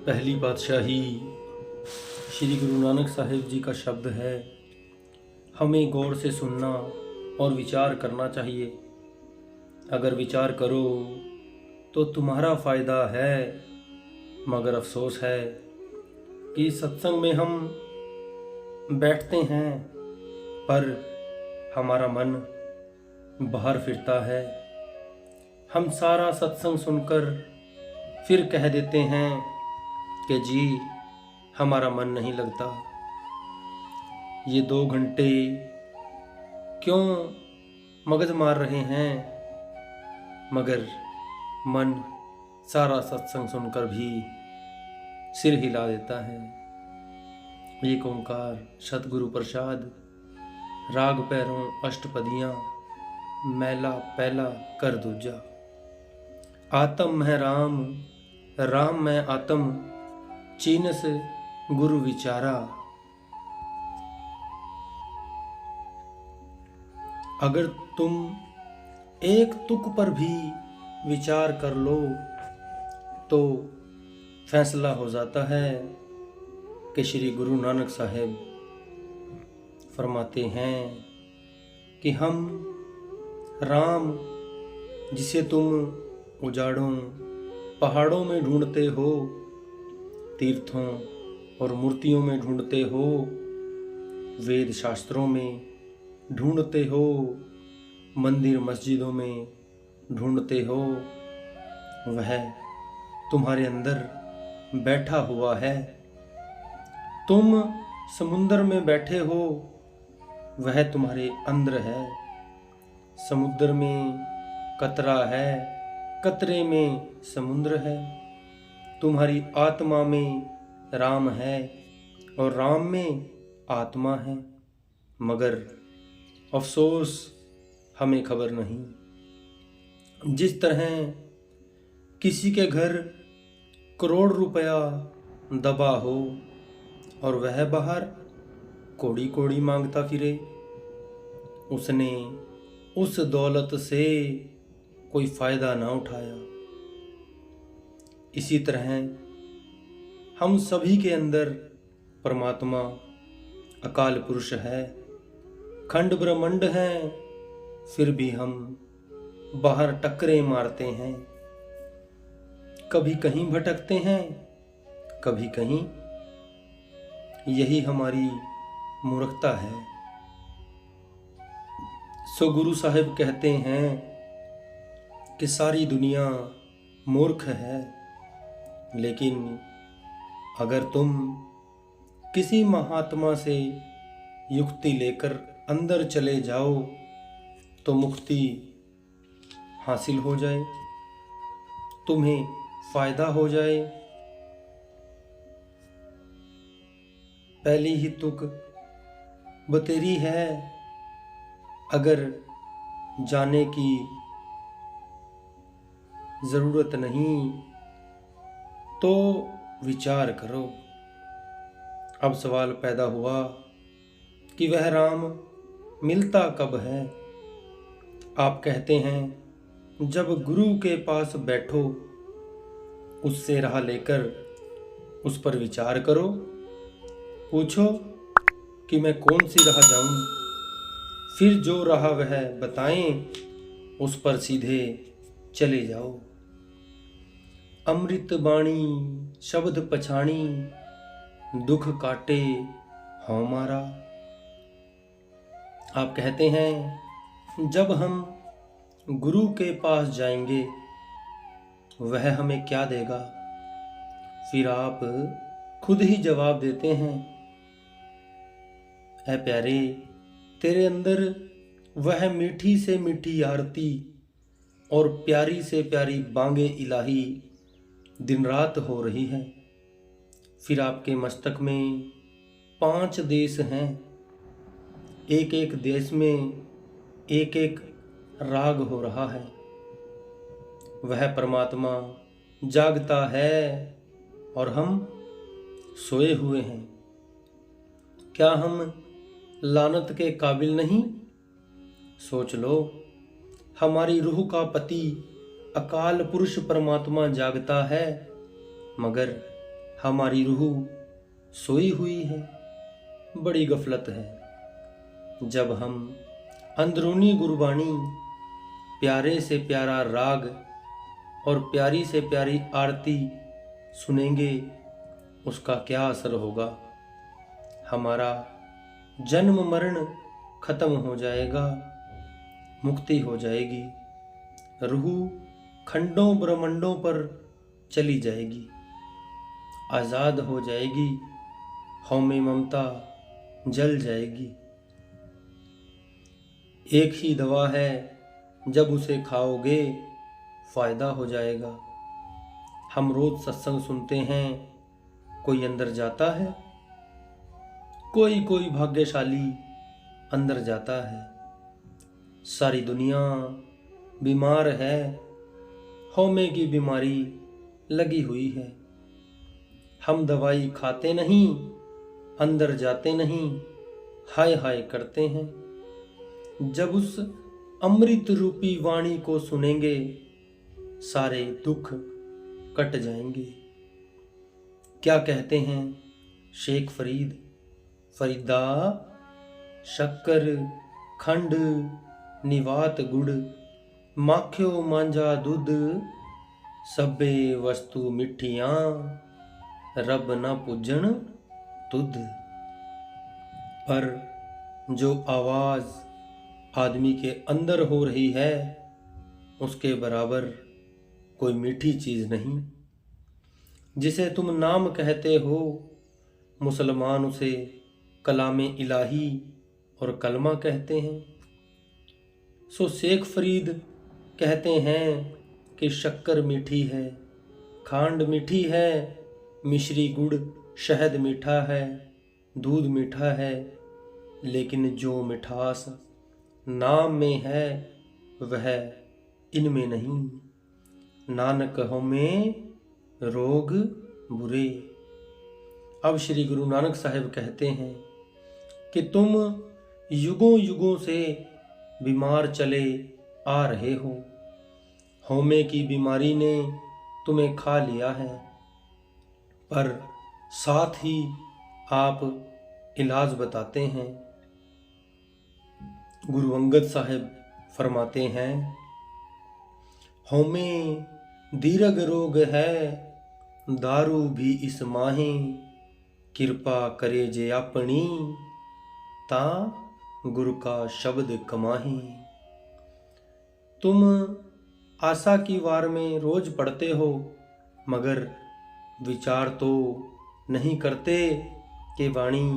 पहली पातशाही श्री गुरु नानक साहिब जी का शब्द है। हमें गौर से सुनना और विचार करना चाहिए। अगर विचार करो तो तुम्हारा फ़ायदा है, मगर अफसोस है कि सत्संग में हम बैठते हैं पर हमारा मन बाहर फिरता है। हम सारा सत्संग सुनकर फिर कह देते हैं कि जी हमारा मन नहीं लगता। ये 2 घंटे क्यों मगज मार रहे हैं, मगर मन सारा सत्संग सुनकर भी सिर हिला देता है। एक ओंकार सतगुरु प्रसाद, राग पैरों अष्टपदियाँ, मैला पहला कर दूजा। आत्म है राम, राम मैं आत्म, चीनस गुरु विचारा। अगर तुम एक तुक पर भी विचार कर लो तो फैसला हो जाता है कि श्री गुरु नानक साहिब फरमाते हैं कि हम राम जिसे तुम उजाड़ों पहाड़ों में ढूंढते हो, तीर्थों और मूर्तियों में ढूंढते हो, वेद शास्त्रों में ढूंढते हो, मंदिर मस्जिदों में ढूंढते हो, वह तुम्हारे अंदर बैठा हुआ है। तुम समुद्र में बैठे हो, वह तुम्हारे अंदर है। समुद्र में कतरा है, कतरे में समुद्र है। तुम्हारी आत्मा में राम है और राम में आत्मा है, मगर अफसोस हमें खबर नहीं। जिस तरह किसी के घर करोड़ रुपया दबा हो और वह बाहर कौड़ी कौड़ी मांगता फिरे, उसने उस दौलत से कोई फायदा ना उठाया। इसी तरह हम सभी के अंदर परमात्मा अकाल पुरुष है, खंड ब्रह्मांड है, फिर भी हम बाहर टक्करें मारते हैं। कभी कहीं भटकते हैं, कभी कहीं। यही हमारी मूर्खता है। सो गुरु साहिब कहते हैं कि सारी दुनिया मूर्ख है, लेकिन अगर तुम किसी महात्मा से युक्ति लेकर अंदर चले जाओ तो मुक्ति हासिल हो जाए, तुम्हें फायदा हो जाए। पहली ही तुक बतेरी है। अगर जाने की जरूरत नहीं तो विचार करो। अब सवाल पैदा हुआ कि वह राम मिलता कब है। आप कहते हैं जब गुरु के पास बैठो, उससे राह लेकर उस पर विचार करो। पूछो कि मैं कौन सी राह जाऊं, फिर जो राह वह बताएं उस पर सीधे चले जाओ। अमृत बाणी शब्द पछाणी, दुख काटे हों मारा। आप कहते हैं जब हम गुरु के पास जाएंगे वह हमें क्या देगा। फिर आप खुद ही जवाब देते हैं, ऐ प्यारे, तेरे अंदर वह मीठी से मीठी आरती और प्यारी से प्यारी बांगे इलाही दिन रात हो रही है। फिर आपके मस्तक में 5 देश हैं, एक एक देश में एक एक राग हो रहा है। वह परमात्मा जागता है और हम सोए हुए हैं। क्या हम लानत के काबिल नहीं? सोच लो, हमारी रूह का पति अकाल पुरुष परमात्मा जागता है, मगर हमारी रूह सोई हुई है। बड़ी गफलत है जब हम अंदरूनी गुरबानी, प्यारे से प्यारा राग और प्यारी से प्यारी आरती सुनेंगे, उसका क्या असर होगा। हमारा जन्म मरण खत्म हो जाएगा, मुक्ति हो जाएगी, रूह खंडों ब्रह्मांडों पर चली जाएगी, आज़ाद हो जाएगी, हौमे ममता जल जाएगी। एक ही दवा है, जब उसे खाओगे फायदा हो जाएगा। हम रोज सत्संग सुनते हैं, कोई अंदर जाता है, कोई भाग्यशाली अंदर जाता है। सारी दुनिया बीमार है, हौमे की बीमारी लगी हुई है। हम दवाई खाते नहीं, अंदर जाते नहीं, हाय हाय करते हैं। जब उस अमृत रूपी वाणी को सुनेंगे, सारे दुख कट जाएंगे। क्या कहते हैं शेख फरीद, फरीदा शक्कर खंड निवात गुड़, माखियो मांझा दूध, सभे वस्तु मिठियां, रब न पूजन तुध। पर जो आवाज आदमी के अंदर हो रही है, उसके बराबर कोई मीठी चीज नहीं। जिसे तुम नाम कहते हो, मुसलमान उसे कलामे इलाही और कलमा कहते हैं। सो शेख फरीद कहते हैं कि शक्कर मीठी है, खांड मीठी है, मिश्री गुड़ शहद मीठा है, दूध मीठा है, लेकिन जो मिठास नाम में है वह इनमें नहीं। नानक हमें रोग बुरे। अब श्री गुरु नानक साहिब कहते हैं कि तुम युगों युगों से बीमार चले आ रहे हो। हौमे की बीमारी ने तुम्हें खा लिया है, पर साथ ही आप इलाज बताते हैं। गुरु अंगद साहिब फरमाते हैं, हौमे दीर्घ रोग है, दारू भी इस माहे, कृपा करे जे अपनी, ता गुरु का शब्द कमाही। तुम आशा की वार में रोज पढ़ते हो, मगर विचार तो नहीं करते कि वाणी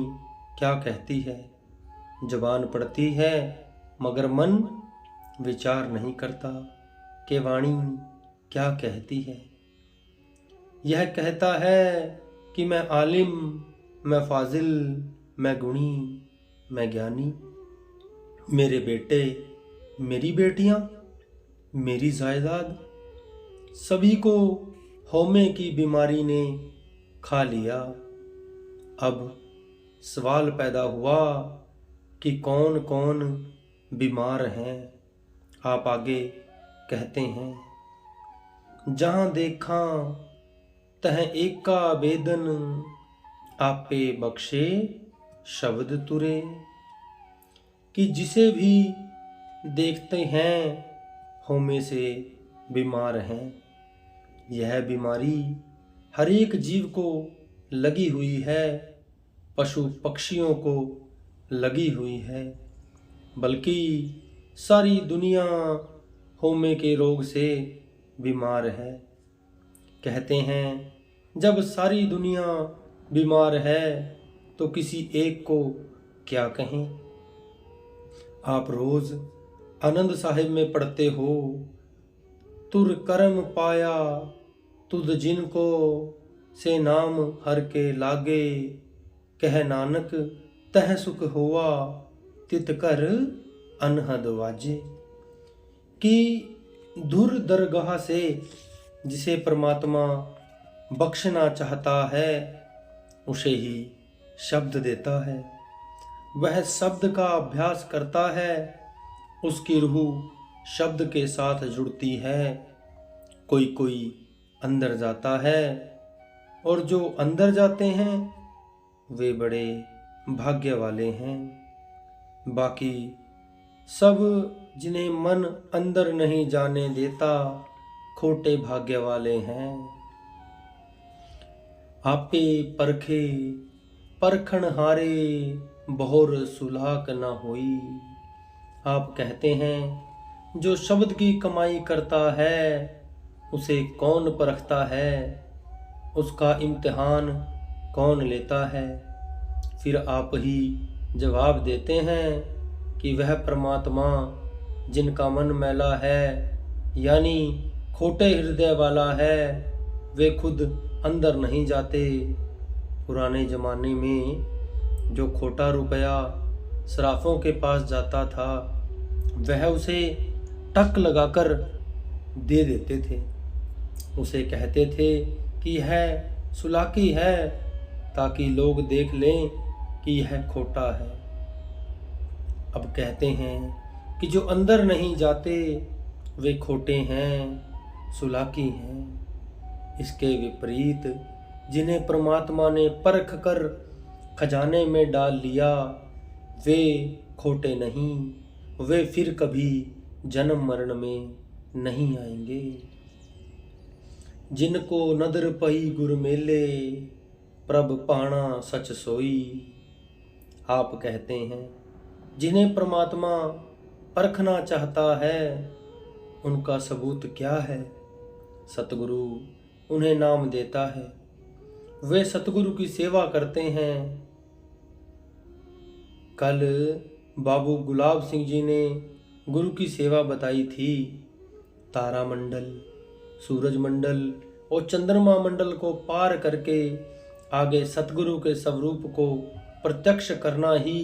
क्या कहती है। जबान पढ़ती है मगर मन विचार नहीं करता कि वाणी क्या कहती है। यह कहता है कि मैं आलिम, मैं फाजिल, मैं गुणी, मैं ज्ञानी, मेरे बेटे, मेरी बेटियां, मेरी जायदाद, सभी को हौमे की बीमारी ने खा लिया। अब सवाल पैदा हुआ कि कौन कौन बीमार हैं। आप आगे कहते हैं, जहां देखा तह एका बेदन, आपे बख्शे शब्द तुरे। कि जिसे भी देखते हैं हौमे से बीमार हैं। यह बीमारी हर एक जीव को लगी हुई है, पशु पक्षियों को लगी हुई है, बल्कि सारी दुनिया हौमे के रोग से बीमार है। कहते हैं जब सारी दुनिया बीमार है तो किसी एक को क्या कहें। आप रोज आनंद साहिब में पढ़ते हो, तुर कर्म पाया तुद जिनको, से नाम हर के लागे, कह नानक तह सुख हुआ, तित कर अनहद वाजे। कि दूर दरगाह से जिसे परमात्मा बख्शना चाहता है, उसे ही शब्द देता है। वह शब्द का अभ्यास करता है, उसकी रूह शब्द के साथ जुड़ती है। कोई अंदर जाता है और जो अंदर जाते हैं वे बड़े भाग्य वाले हैं। बाकी सब जिन्हें मन अंदर नहीं जाने देता खोटे भाग्य वाले हैं। आपे परखे परखण हारे बहुर सुलाक न होई। आप कहते हैं जो शब्द की कमाई करता है उसे कौन परखता है, उसका इम्तिहान कौन लेता है। फिर आप ही जवाब देते हैं कि वह परमात्मा जिनका मन मैला है यानी खोटे हृदय वाला है, वे खुद अंदर नहीं जाते। पुराने ज़माने में जो खोटा रुपया सराफों के पास जाता था वह उसे टक लगाकर दे देते थे। उसे कहते थे कि यह सुलाकी है, ताकि लोग देख लें कि यह खोटा है। अब कहते हैं कि जो अंदर नहीं जाते वे खोटे हैं, सुलाकी हैं। इसके विपरीत जिन्हें परमात्मा ने परख कर खजाने में डाल लिया वे खोटे नहीं, वे फिर कभी जन्म मरण में नहीं आएंगे। जिनको नदर पई गुर मेले प्रभ पाणा सच सोई। आप कहते हैं जिन्हें परमात्मा परखना चाहता है उनका सबूत क्या है। सतगुरु उन्हें नाम देता है, वे सतगुरु की सेवा करते हैं। कल बाबू गुलाब सिंह जी ने गुरु की सेवा बताई थी। तारा मंडल, सूरज मंडल और चंद्रमा मंडल को पार करके आगे सतगुरु के स्वरूप को प्रत्यक्ष करना ही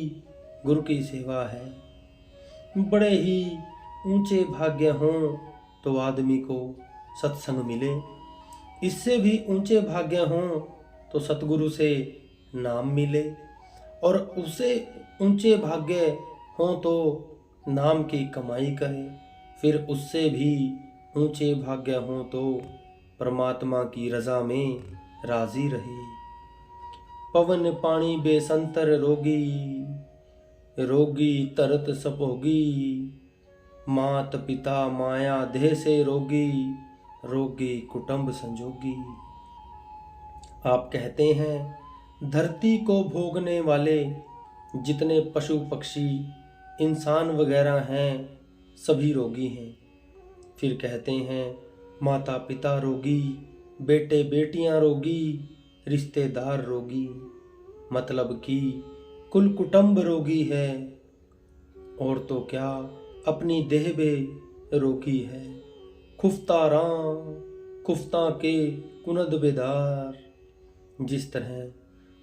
गुरु की सेवा है। बड़े ही ऊंचे भाग्य हों तो आदमी को सत्संग मिले, इससे भी ऊंचे भाग्य हों तो सतगुरु से नाम मिले, और उससे ऊंचे भाग्य हों तो नाम की कमाई करे, फिर उससे भी ऊंचे भाग्य हों तो परमात्मा की रजा में राजी रहे। पवन पानी बेसंतर रोगी, रोगी तरत सपोगी। मात पिता माया देह से रोगी, रोगी कुटुंब संजोगी। आप कहते हैं धरती को भोगने वाले जितने पशु पक्षी इंसान वगैरह हैं सभी रोगी हैं। फिर कहते हैं माता पिता रोगी, बेटे बेटियां रोगी, रिश्तेदार रोगी, मतलब कि कुल कुटुंब रोगी है। और तो क्या अपनी देह बे रोगी है। खुफ्ता राम खुफ्ता के कुनद बेदार। जिस तरह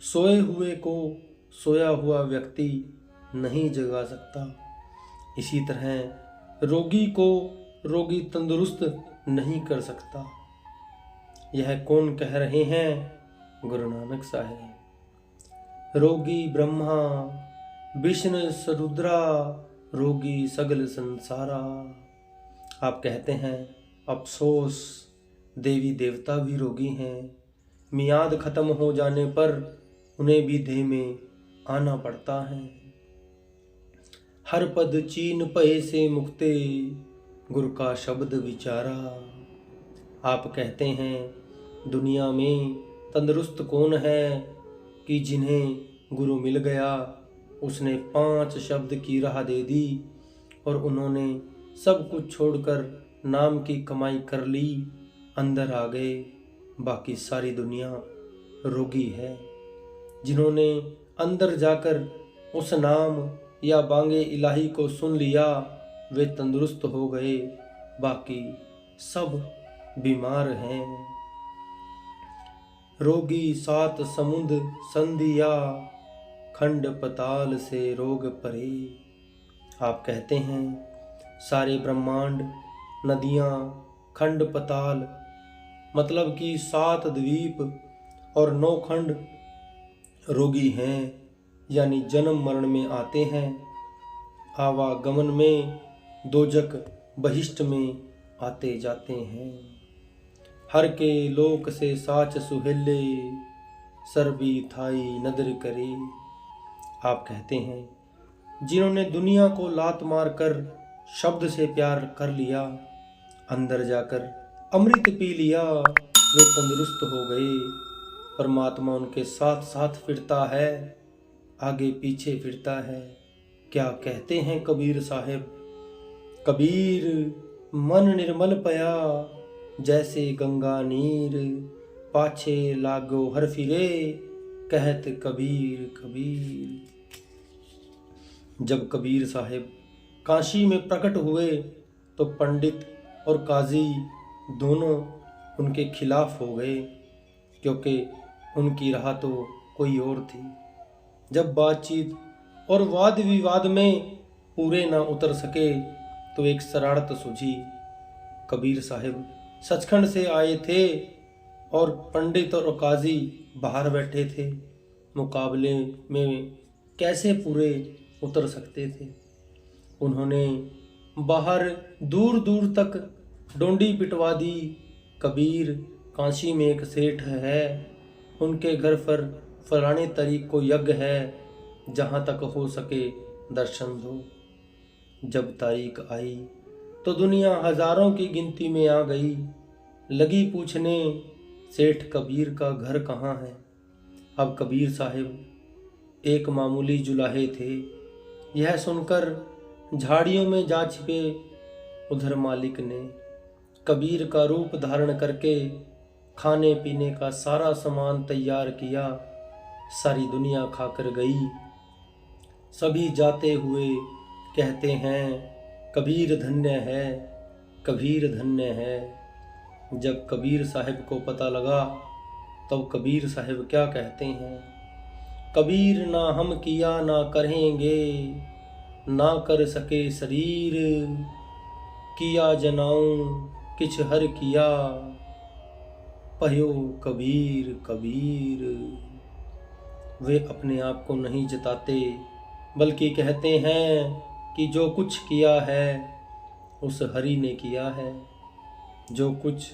सोए हुए को सोया हुआ व्यक्ति नहीं जगा सकता, इसी तरह रोगी को रोगी तंदुरुस्त नहीं कर सकता। यह कौन कह रहे हैं? गुरु नानक साहेब। रोगी ब्रह्मा विष्णु सरुद्रा, रोगी सगल संसारा। आप कहते हैं अफसोस देवी देवता भी रोगी हैं। मियाद खत्म हो जाने पर उन्हें भी देह में आना पड़ता है। हर पद चीन पए से मुक्ते, गुरु का शब्द विचारा। आप कहते हैं दुनिया में तंदुरुस्त कौन है कि जिन्हें गुरु मिल गया, उसने 5 शब्द की राह दे दी और उन्होंने सब कुछ छोड़कर नाम की कमाई कर ली, अंदर आ गए। बाकी सारी दुनिया रोगी है। जिन्होंने अंदर जाकर उस नाम या बांगे इलाही को सुन लिया वे तंदुरुस्त हो गए, बाकी सब बीमार हैं। रोगी 7 समुद्र संधिया, खंड पताल से रोग परे। आप कहते हैं सारे ब्रह्मांड, नदियाँ, खंड पताल मतलब कि 7 द्वीप और 9 खंड रोगी हैं, यानी जन्म मरण में आते हैं, आवागमन में, दोजक बहिष्ट में आते जाते हैं। हर के लोक से साच सुहेले, सरबी थाई नदर करे। आप कहते हैं जिन्होंने दुनिया को लात मार कर शब्द से प्यार कर लिया, अंदर जाकर अमृत पी लिया, वे तंदुरुस्त हो गए। परमात्मा उनके साथ साथ फिरता है, आगे पीछे फिरता है। क्या कहते हैं कबीर साहब, कबीर मन निर्मल पया, जैसे गंगा नीर, पाछे लागो हर फिरे, कहत कबीर कबीर। जब कबीर साहब काशी में प्रकट हुए तो पंडित और काजी दोनों उनके खिलाफ हो गए, क्योंकि उनकी राह तो कोई और थी। जब बातचीत और वाद विवाद में पूरे ना उतर सके तो एक शरारत सूझी। कबीर साहब सचखंड से आए थे और पंडित और काजी बाहर बैठे थे। मुकाबले में कैसे पूरे उतर सकते थे। उन्होंने बाहर दूर दूर तक डोंडी पिटवा दी। कबीर, काशी में एक सेठ है, उनके घर पर फलाने तारीख को यज्ञ है, जहाँ तक हो सके दर्शन दो। जब तारीख आई तो दुनिया हजारों की गिनती में आ गई। लगी पूछने, सेठ कबीर का घर कहाँ है। अब कबीर साहब एक मामूली जुलाहे थे। यह सुनकर झाड़ियों में जा छिपे। उधर मालिक ने कबीर का रूप धारण करके खाने पीने का सारा सामान तैयार किया। सारी दुनिया खाकर गई। सभी जाते हुए कहते हैं कबीर धन्य है, कबीर धन्य है। जब कबीर साहब को पता लगा तब कबीर साहब क्या कहते हैं, कबीर ना हम किया ना करेंगे, ना कर सके शरीर, किया जनाऊं किछ हर किया, पयो कबीर कबीर। वे अपने आप को नहीं जताते, बल्कि कहते हैं कि जो कुछ किया है उस हरि ने किया है। जो कुछ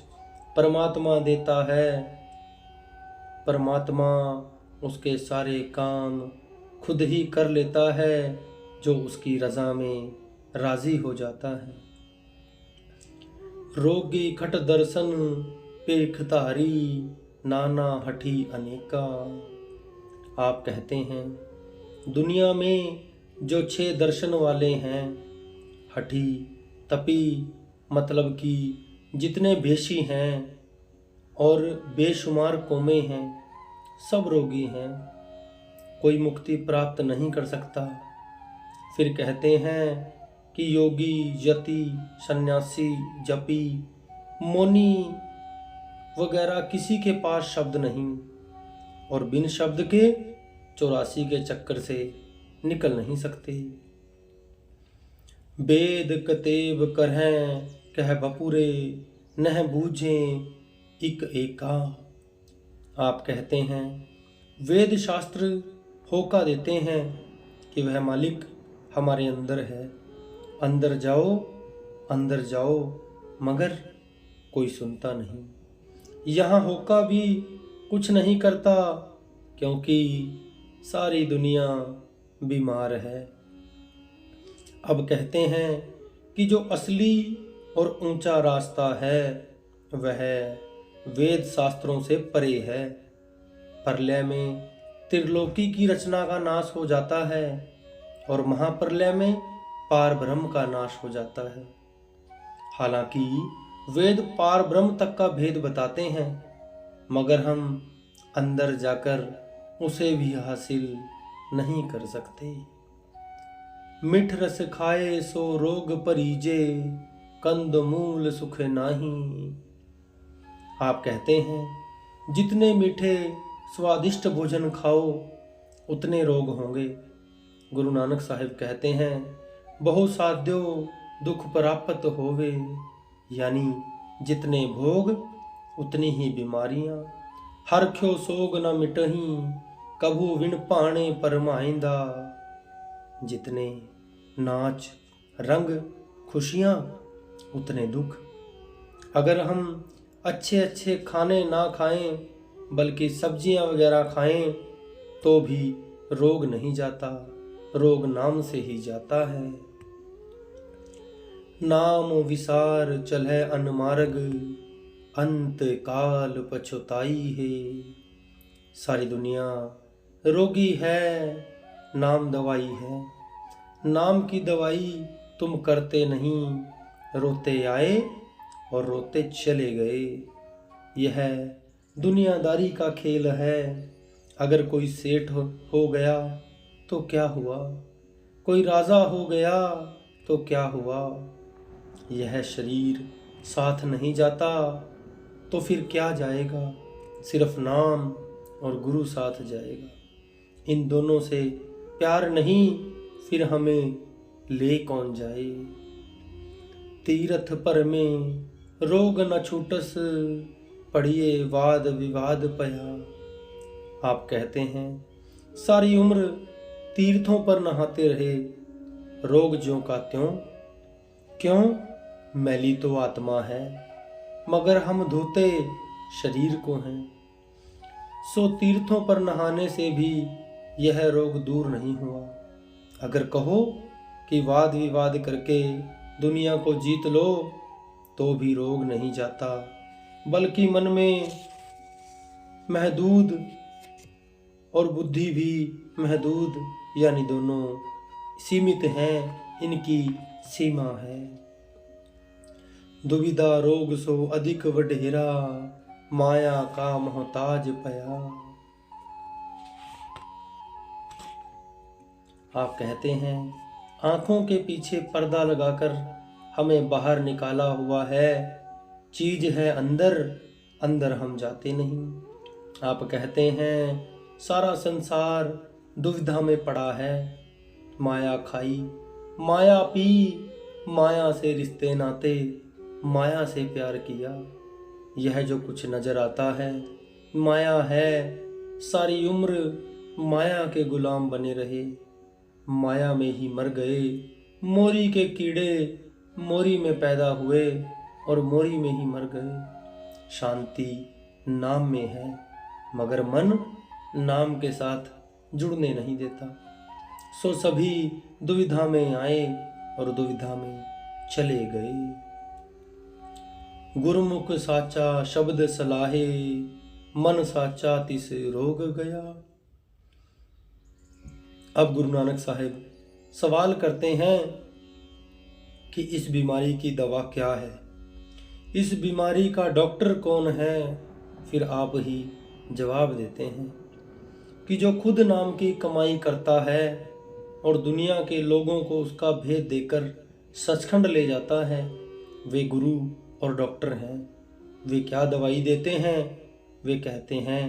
परमात्मा देता है, परमात्मा उसके सारे काम खुद ही कर लेता है, जो उसकी रज़ा में राज़ी हो जाता है। रोगी खट दर्शन पेख तारी, नाना हठी अनेका। आप कहते हैं दुनिया में जो 6 दर्शन वाले हैं, हठी, तपी, मतलब कि जितने भेषी हैं और बेशुमार कौमें हैं, सब रोगी हैं, कोई मुक्ति प्राप्त नहीं कर सकता। फिर कहते हैं कि योगी, यति, सन्यासी, जपी, मौनी वगैरह किसी के पास शब्द नहीं, और बिन शब्द के 84 के चक्कर से निकल नहीं सकते। वेद कतेब करहें कह बपुरे, नह बूझें इक एका। आप कहते हैं वेद शास्त्र होका देते हैं कि वह मालिक हमारे अंदर है, अंदर जाओ अंदर जाओ, मगर कोई सुनता नहीं। यहाँ होका भी कुछ नहीं करता, क्योंकि सारी दुनिया बीमार है। अब कहते हैं कि जो असली और ऊंचा रास्ता है वह वेद शास्त्रों से परे है। प्रलय में त्रिलोकी की रचना का नाश हो जाता है और महाप्रलय में पार ब्रह्म का नाश हो जाता है। हालांकि वेद पार ब्रह्म तक का भेद बताते हैं, मगर हम अंदर जाकर उसे भी हासिल नहीं कर सकते। मिठ रस खाए सो रोग परीजे, कंद मूल सुख नाही। आप कहते हैं जितने मीठे स्वादिष्ट भोजन खाओ उतने रोग होंगे। गुरु नानक साहिब कहते हैं बहु साध्यो दुख प्राप्त होवे, यानी जितने भोग उतनी ही बीमारियां। हरख्यो सोग न मिटही, कभू विण पाणे परमाइंदा। जितने नाच रंग खुशियां उतने दुख। अगर हम अच्छे अच्छे खाने ना खाएं बल्कि सब्जियां वगैरह खाएं तो भी रोग नहीं जाता, रोग नाम से ही जाता है। नाम विसार चलह अनमार्ग, अंत काल पछुताई है। सारी दुनिया रोगी है, नाम दवाई है। नाम की दवाई तुम करते नहीं, रोते आए और रोते चले गए। यह दुनियादारी का खेल है। अगर कोई सेठ हो गया तो क्या हुआ, कोई राजा हो गया तो क्या हुआ। यह शरीर साथ नहीं जाता तो फिर क्या जाएगा, सिर्फ नाम और गुरु साथ जाएगा। इन दोनों से प्यार नहीं फिर हमें ले कौन जाए। तीरथ पर में रोग न छूटस, पढ़िए वाद विवाद पया। आप कहते हैं सारी उम्र तीर्थों पर नहाते रहे, रोग ज्यों का त्यों। क्यों? मैली तो आत्मा है मगर हम धोते शरीर को हैं। सो तीर्थों पर नहाने से भी यह रोग दूर नहीं हुआ। अगर कहो कि वाद विवाद करके दुनिया को जीत लो तो भी रोग नहीं जाता, बल्कि मन में महदूद और बुद्धि भी महदूद, यानी दोनों सीमित हैं, इनकी सीमा है। दुविधा रोग सो अधिक वढेरा, माया का मोहताज पया। आप कहते हैं आंखों के पीछे पर्दा लगाकर हमें बाहर निकाला हुआ है, चीज है अंदर, अंदर हम जाते नहीं। आप कहते हैं सारा संसार दुविधा में पड़ा है, माया खाई, माया पी, माया से रिश्ते नाते, माया से प्यार किया। यह जो कुछ नजर आता है माया है। सारी उम्र माया के गुलाम बने रहे, माया में ही मर गए। मोरी के कीड़े मोरी में पैदा हुए और मोरी में ही मर गए। शांति नाम में है मगर मन नाम के साथ जुड़ने नहीं देता। सो सभी दुविधा में आए और दुविधा में चले गए। गुरमुख साचा शब्द सलाहे, मन साचा तिस रोग गया। अब गुरु नानक साहिब सवाल करते हैं कि इस बीमारी की दवा क्या है, इस बीमारी का डॉक्टर कौन है। फिर आप ही जवाब देते हैं कि जो खुद नाम की कमाई करता है और दुनिया के लोगों को उसका भेद देकर सचखंड ले जाता है, वे गुरु और डॉक्टर हैं। वे क्या दवाई देते हैं? वे कहते हैं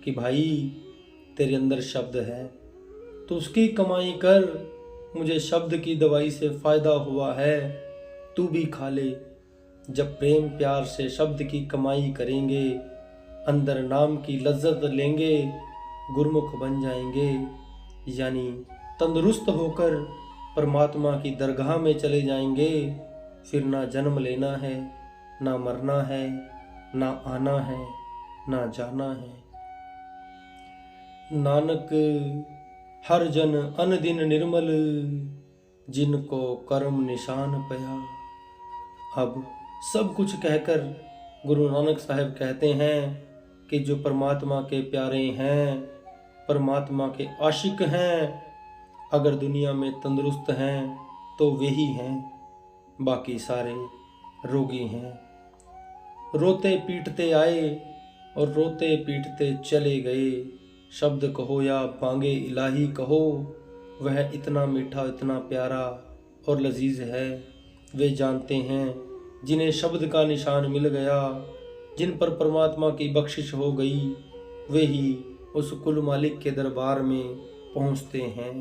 कि भाई तेरे अंदर शब्द है तो उसकी कमाई कर, मुझे शब्द की दवाई से फ़ायदा हुआ है, तू भी खा ले। जब प्रेम प्यार से शब्द की कमाई करेंगे, अंदर नाम की लज्जत लेंगे, गुरमुख बन जाएंगे, यानी तंदुरुस्त होकर परमात्मा की दरगाह में चले जाएंगे। फिर ना जन्म लेना है, ना मरना है, ना आना है, ना जाना है। नानक हर जन अन दिन निर्मल, जिनको कर्म निशान पया। अब सब कुछ कहकर गुरु नानक साहिब कहते हैं कि जो परमात्मा के प्यारे हैं, परमात्मा के आशिक हैं, अगर दुनिया में तंदुरुस्त हैं तो वे ही हैं, बाकी सारे रोगी हैं। रोते पीटते आए और रोते पीटते चले गए। शब्द कहो या बांगे इलाही कहो, वह इतना मीठा, इतना प्यारा और लजीज है। वे जानते हैं जिन्हें शब्द का निशान मिल गया, जिन पर परमात्मा की बख्शिश हो गई, वे ही उस कुल मालिक के दरबार में पहुंचते हैं।